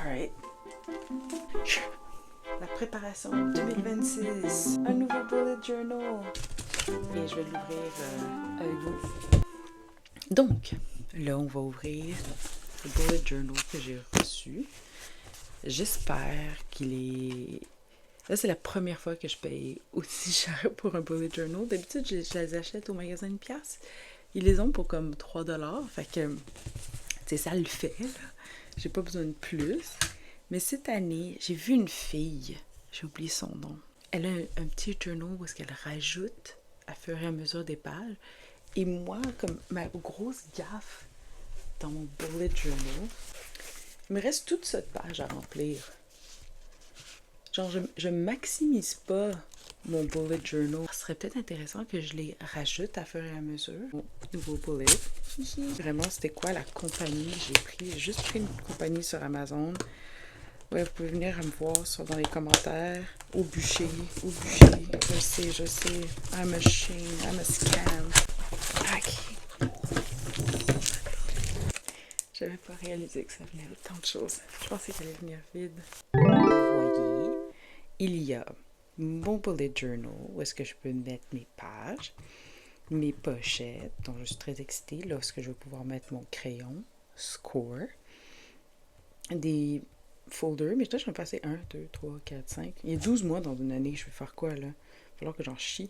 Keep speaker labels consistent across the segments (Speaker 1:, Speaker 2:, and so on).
Speaker 1: Alright. La préparation 2026. Un nouveau bullet journal. Et je vais l'ouvrir avec vous. Donc, là, on va ouvrir le bullet journal que j'ai reçu. J'espère qu'il est... Là, c'est la première fois que je paye aussi cher pour un bullet journal. D'habitude, je les achète au magasin de pièces. Ils les ont pour comme 3$. Fait que, tu sais, ça le fait, là. J'ai pas besoin de plus. Mais cette année, j'ai vu une fille. J'ai oublié son nom. Elle a un petit journal où est-ce qu'elle rajoute à fur et à mesure des pages. Et moi, comme ma grosse gaffe dans mon bullet journal, il me reste toute cette page à remplir. Genre, je maximise pas mon bullet journal. Ce serait peut-être intéressant que je les rajoute à fur et à mesure. Bon, nouveau bullet. Vraiment, c'était quoi la compagnie? J'ai juste pris une compagnie sur Amazon. Ouais, vous pouvez venir me voir dans les commentaires. Au bûcher. Je sais. I'm a shame, I'm a scam. Ok. J'avais pas réalisé que ça venait autant de choses. Je pensais qu'elle allait venir vide. Vous voyez, il y a mon bullet journal où est-ce que je peux mettre mes pages, mes pochettes, dont je suis très excitée, là, où est-ce que je vais pouvoir mettre mon crayon, score, des folders, mais je vais passer 1, 2, 3, 4, 5. Il y a 12 mois dans une année, je vais faire quoi, là? Il va falloir que j'en chie.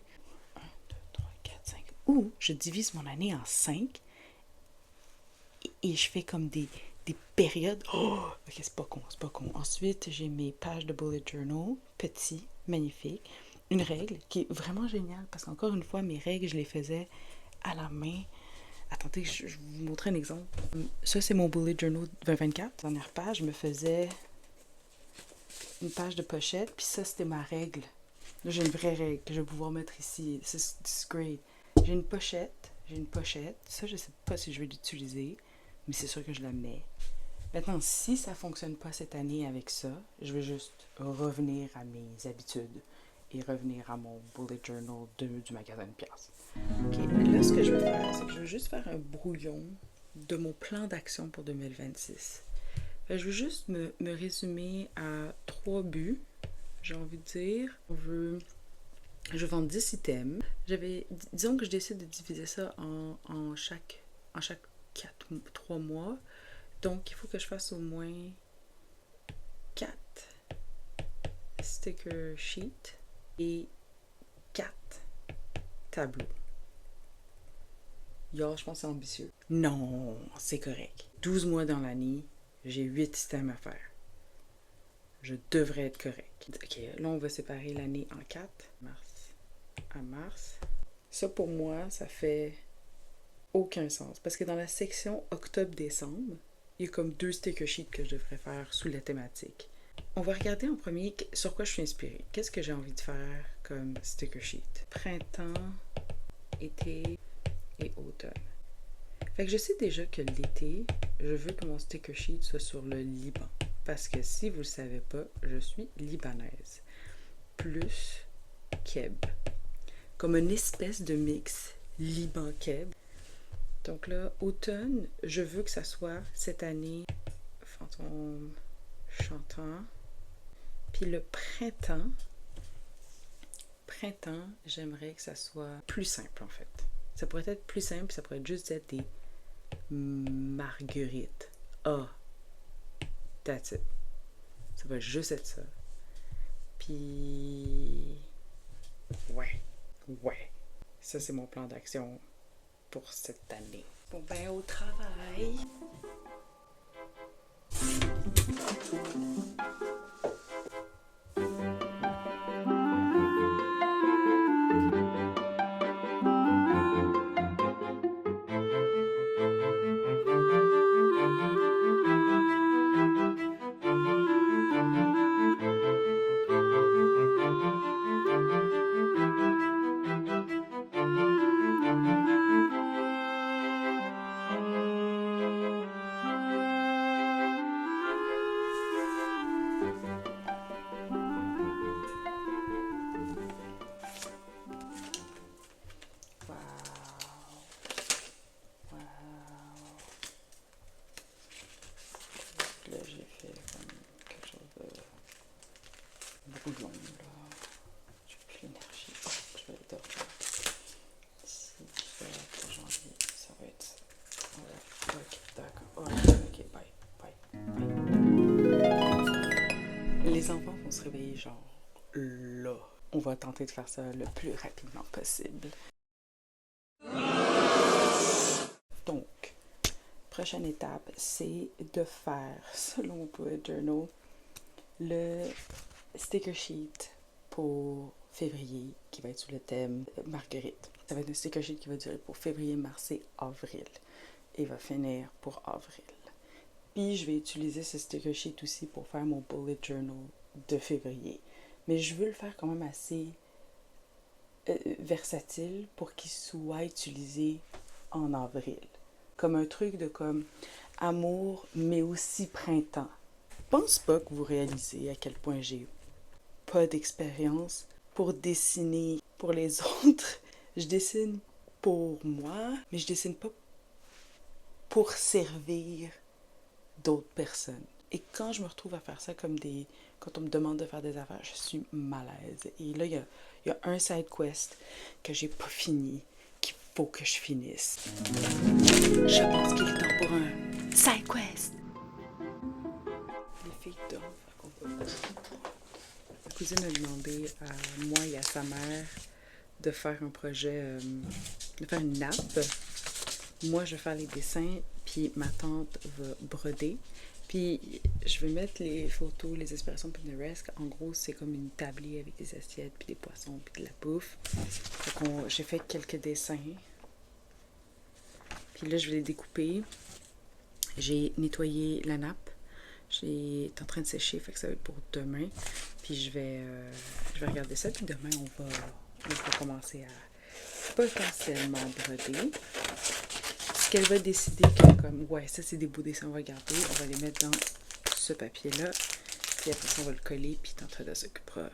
Speaker 1: 1, 2, 3, 4, 5. Ou je divise mon année en 5 et je fais comme des périodes. Oh! Ok, c'est pas con. Ensuite, j'ai mes pages de bullet journal, petits, magnifiques. Une règle qui est vraiment géniale parce qu'encore une fois, mes règles, je les faisais à la main. Attendez, je vais vous montrer un exemple. Ça, c'est mon bullet journal 2024. Dernière page, je me faisais une page de pochette, puis ça, c'était ma règle. Là, j'ai une vraie règle que je vais pouvoir mettre ici. C'est great. J'ai une pochette. Ça, je sais pas si je vais l'utiliser, mais c'est sûr que je la mets. Maintenant, si ça fonctionne pas cette année avec ça, je vais juste revenir à mes habitudes et revenir à mon bullet journal du magasin de pièces. Ok, là, ce que je vais faire, c'est que je vais juste faire un brouillon de mon plan d'action pour 2026. Je veux juste me résumer à 3 buts, j'ai envie de dire. Je vends 10 items. Disons que je décide de diviser ça en chaque 3 mois. Donc, il faut que je fasse au moins 4 sticker sheets et 4 tableaux. Yo, je pense que c'est ambitieux. Non, c'est correct. 12 mois dans l'année, j'ai 8 items à faire. Je devrais être correct. Ok, là, on va séparer l'année en 4. Mars à mars. Ça, pour moi, ça fait aucun sens. Parce que dans la section octobre-décembre, il y a comme 2 sticker sheets que je devrais faire sous la thématique. On va regarder en premier sur quoi je suis inspirée. Qu'est-ce que j'ai envie de faire comme sticker sheet? Printemps, été et automne. Fait que je sais déjà que l'été, je veux que mon sticker sheet soit sur le Liban. Parce que si vous ne le savez pas, je suis libanaise. Plus Keb. Comme une espèce de mix Liban-Keb. Donc là, automne, je veux que ça soit cette année fantôme chantant. Puis le printemps, j'aimerais que ça soit plus simple en fait. Ça pourrait être plus simple, ça pourrait juste être des marguerites. Ah, that's it. Ça va juste être ça. Puis, ouais. Ça, c'est mon plan d'action pour cette année. Bon, ben, au travail. se réveille genre là. On va tenter de faire ça le plus rapidement possible. Donc, prochaine étape, c'est de faire, selon mon bullet journal, le sticker sheet pour février qui va être sous le thème Marguerite. Ça va être un sticker sheet qui va durer pour février, mars et avril. Et va finir pour avril. Puis je vais utiliser ce sticker sheet aussi pour faire mon bullet journal de février. Mais je veux le faire quand même assez versatile pour qu'il soit utilisé en avril. Comme un truc de comme amour, mais aussi printemps. Je pense pas que vous réalisez à quel point j'ai pas d'expérience pour dessiner pour les autres. Je dessine pour moi, mais je dessine pas pour servir d'autres personnes. Et quand je me retrouve à faire ça comme des... Quand on me demande de faire des affaires, je suis mal à l'aise. Et là, il y a un side quest que j'ai pas fini, qu'il faut que je finisse. Je pense qu'il est temps pour un side quest. Les filles dorment. Ma cousine a demandé à moi et à sa mère de faire un projet, de faire une nappe. Moi, je vais faire les dessins, puis ma tante va broder. Puis je vais mettre les photos, les inspirations Pinterest. En gros, c'est comme une tablée avec des assiettes, puis des poissons, puis de la bouffe. J'ai fait quelques dessins. Puis là, je vais les découper. J'ai nettoyé la nappe. C'est en train de sécher, fait que ça va être pour demain. Puis je vais regarder ça, puis demain, on va commencer à potentiellement broder. Ce qu'elle va décider que comme, ouais, ça c'est des beaux dessins, on va garder, on va les mettre dans ce papier-là. Puis après ça, on va le coller, puis tantôt, elle s'occupera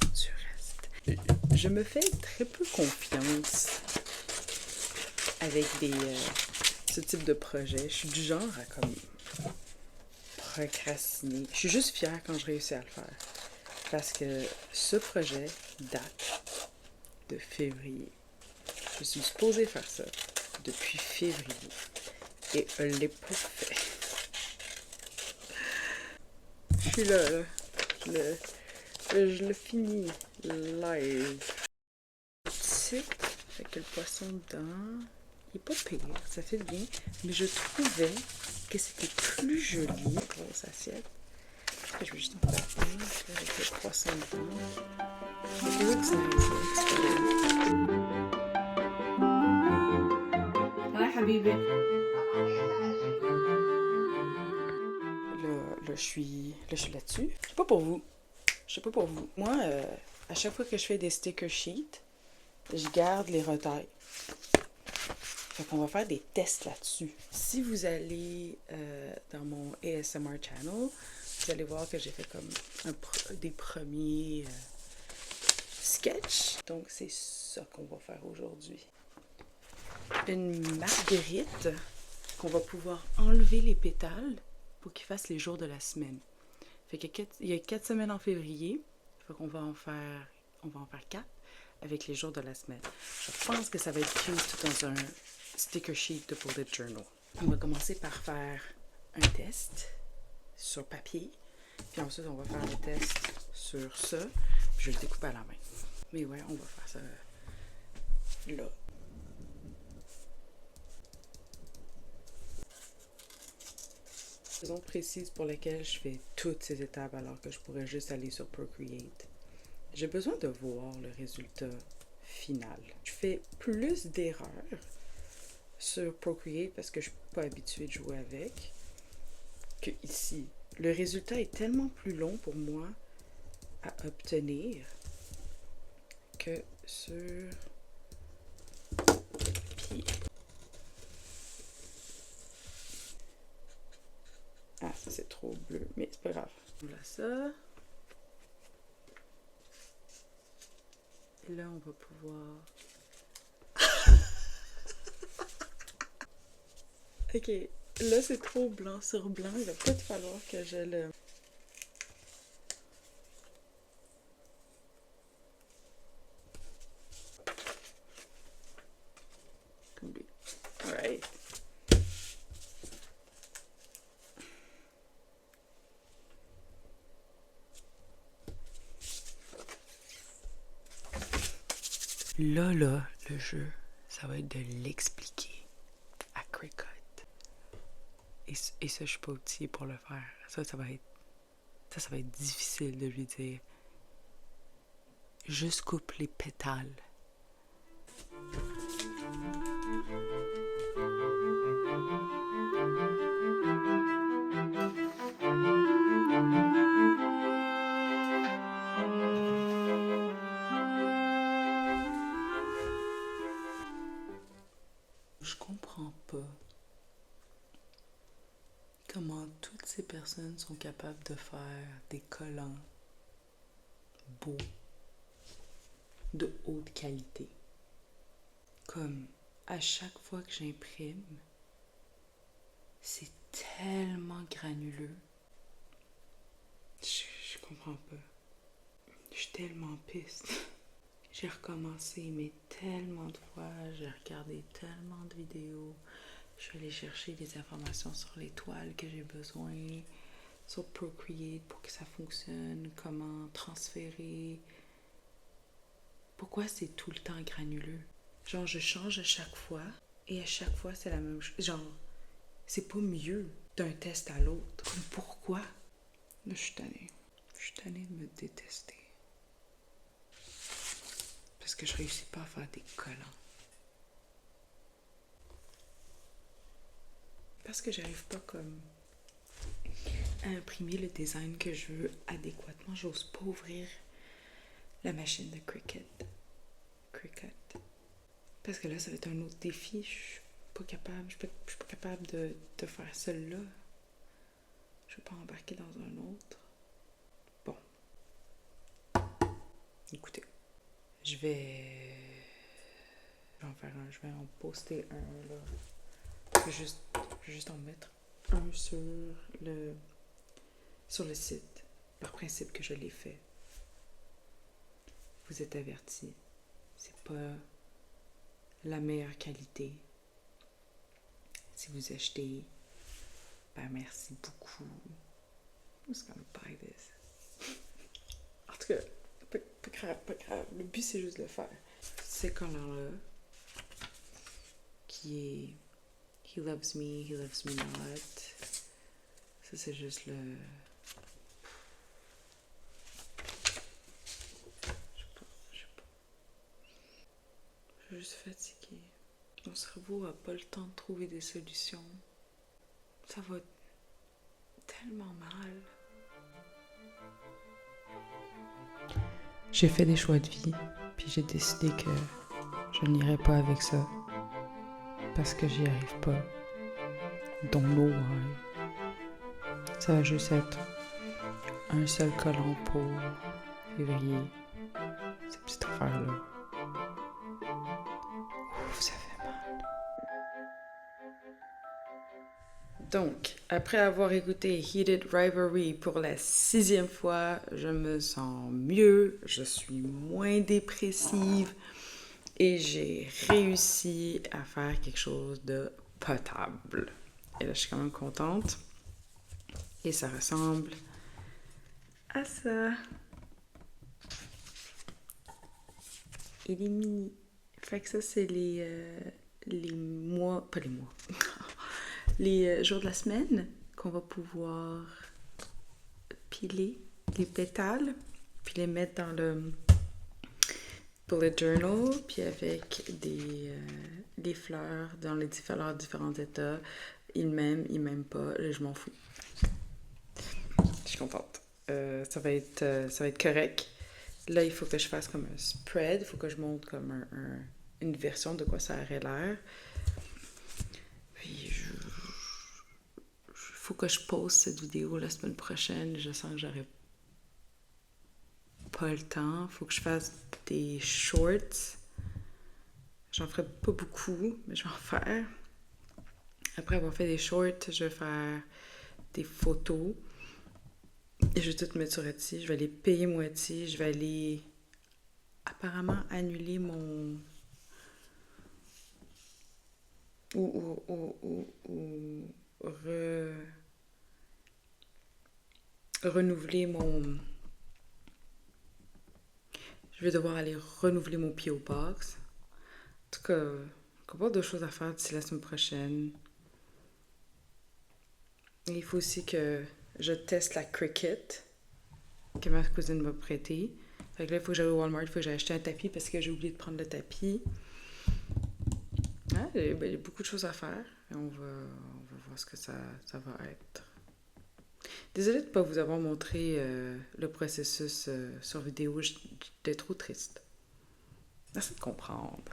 Speaker 1: du reste. Je me fais très peu confiance avec ce type de projet. Je suis du genre à comme procrastiner. Je suis juste fière quand je réussis à le faire. Parce que ce projet date de février. Je suis supposée faire ça depuis février. Et elle l'ai pas fait. Je suis là. Je le finis live. Petit, avec le poisson dedans. Il est pas pire, ça fait bien. Mais je trouvais que c'était plus joli. Grosse assiette. Je vais juste en faire une avec le poisson dedans. It looks nice.
Speaker 2: Hi, Habibi.
Speaker 1: Là, je suis là-dessus. Je sais pas pour vous. Moi, à chaque fois que je fais des sticker sheets, je garde les retails. Fait qu'on va faire des tests là-dessus. Si vous allez dans mon ASMR channel, vous allez voir que j'ai fait comme des premiers sketchs. Donc, c'est ça qu'on va faire aujourd'hui. Une marguerite qu'on va pouvoir enlever les pétales pour qu'ils fassent les jours de la semaine. Fait qu'il y a 4 semaines en février. Fait qu'on va en faire 4 avec les jours de la semaine. Je pense que ça va être cute dans un sticker sheet de bullet journal. On va commencer par faire un test sur papier. Puis ensuite, on va faire le test sur ça. Puis je vais le découper à la main. Mais ouais, on va faire ça là. Raison précise pour laquelle je fais toutes ces étapes alors que je pourrais juste aller sur Procreate. J'ai besoin de voir le résultat final. Je fais plus d'erreurs sur Procreate parce que je ne suis pas habituée de jouer avec que ici. Le résultat est tellement plus long pour moi à obtenir que sur papier. Ah, ça c'est trop bleu, mais c'est pas grave. Voilà ça. Et là, on va pouvoir... Ok, là c'est trop blanc sur blanc. Il va peut-être falloir que je le... Alright. Là, le jeu, ça va être de l'expliquer à Cricut. Et ça, je suis pas outillée pour le faire. Ça va être difficile de lui dire. Juste coupe les pétales. Je comprends pas comment toutes ces personnes sont capables de faire des collants beaux, de haute qualité. Comme à chaque fois que j'imprime, c'est tellement granuleux. Je comprends pas. Je suis tellement piste. J'ai recommencé, mais tellement de fois. J'ai regardé tellement de vidéos. Je suis allée chercher des informations sur les toiles que j'ai besoin, sur Procreate pour que ça fonctionne, comment transférer. Pourquoi c'est tout le temps granuleux? Genre, je change à chaque fois et à chaque fois, c'est la même chose. Genre, c'est pas mieux d'un test à l'autre. Comme pourquoi? Là, je suis tannée. Je suis tannée de me détester. Parce que je réussis pas à faire des collants. Parce que j'arrive pas comme à imprimer le design que je veux adéquatement. J'ose pas ouvrir la machine de Cricut. Parce que là, ça va être un autre défi. Je suis pas capable. Je suis pas capable de faire celle-là. Je vais pas embarquer dans un autre. Bon. Écoutez. Je vais en faire un. Je vais en poster un, là. Je vais juste en mettre un sur le site. Par principe que je l'ai fait. Vous êtes avertis. C'est pas la meilleure qualité. Si vous achetez, ben merci beaucoup. Who's gonna buy this? En tout cas, pas grave. Le but, c'est juste de le faire. Ce collant-là, qui est He loves me not. Ça, c'est juste le... Je sais pas. Je suis juste fatiguée. Mon cerveau a pas le temps de trouver des solutions. Ça va tellement mal. J'ai fait des choix de vie, puis j'ai décidé que je n'irai pas avec ça. Parce que j'y arrive pas. Don't know why. Ça va juste être un seul collant pour février. Cette petite affaire-là. Ouf, ça fait mal. Donc, après avoir écouté Heated Rivalry pour la 6e fois, je me sens mieux, je suis moins dépressive et j'ai réussi à faire quelque chose de potable. Et là, je suis quand même contente. Et ça ressemble à ça. Il est mini. Fait que ça, c'est les mois... Pas les mois. Les jours de la semaine qu'on va pouvoir piler les pétales, puis les mettre dans le bullet journal, puis avec des fleurs dans les différents états. Ils m'aiment pas, je m'en fous. Je suis contente. Ça va être correct. Là, il faut que je fasse comme un spread, il faut que je montre comme une version de quoi ça aurait l'air. Puis faut que je poste cette vidéo la semaine prochaine. Je sens que j'aurai pas le temps. Faut que je fasse des shorts. J'en ferai pas beaucoup, mais je vais en faire. Après avoir fait des shorts, je vais faire des photos. Et je vais tout mettre sur Etsy. Je vais aller payer mon Etsy. Je vais aller apparemment annuler mon... renouveler mon... Je vais devoir aller renouveler mon P.O. Box. En tout cas, encore de choses à faire d'ici la semaine prochaine. Et il faut aussi que je teste la Cricut que ma cousine m'a prêtée. Fait que là, il faut que j'aille au Walmart, il faut que j'aille acheter un tapis parce que j'ai oublié de prendre le tapis. Il y a beaucoup de choses à faire. Et on va voir ce que ça va être. Désolée de ne pas vous avoir montré le processus sur vidéo. J'étais trop triste. Merci de comprendre.